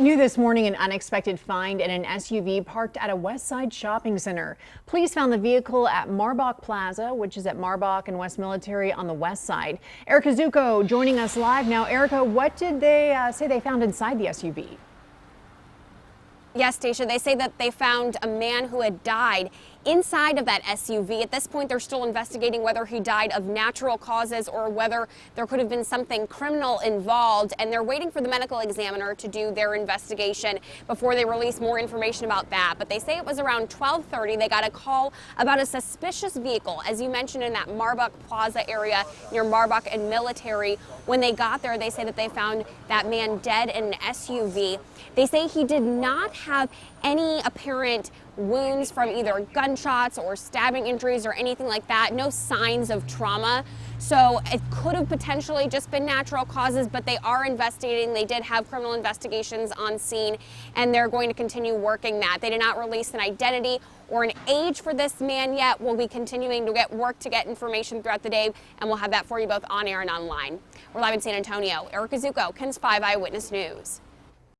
New this morning, an unexpected find in an SUV parked at a West Side shopping center. Police found the vehicle at Marbach Plaza, which is at Marbach and West Military on the west side. Erica Zucco joining us live now. Erica, what did they say they found inside the SUV? Yes, Stacia, they say that they found a man who had died inside of that SUV. At this point, they're still investigating whether he died of natural causes or whether there could have been something criminal involved, and they're waiting for the medical examiner to do their investigation before they release more information about that. But they say it was around 12:30. They got a call about a suspicious vehicle, as you mentioned, in that Marbach Plaza area near Marbach and Military. When they got there, they say that they found that man dead in an SUV. They say he did not have any apparent wounds from either gunshots or stabbing injuries or anything like that. No signs of trauma. So it could have potentially just been natural causes, but they are investigating. They did have criminal investigations on scene, and they're going to continue working that. They did not release an identity or an age for this man yet. We'll be continuing to work to get information throughout the day, and we'll have that for you both on air and online. We're live in San Antonio. Erica Zucco, KENS 5 Eyewitness News.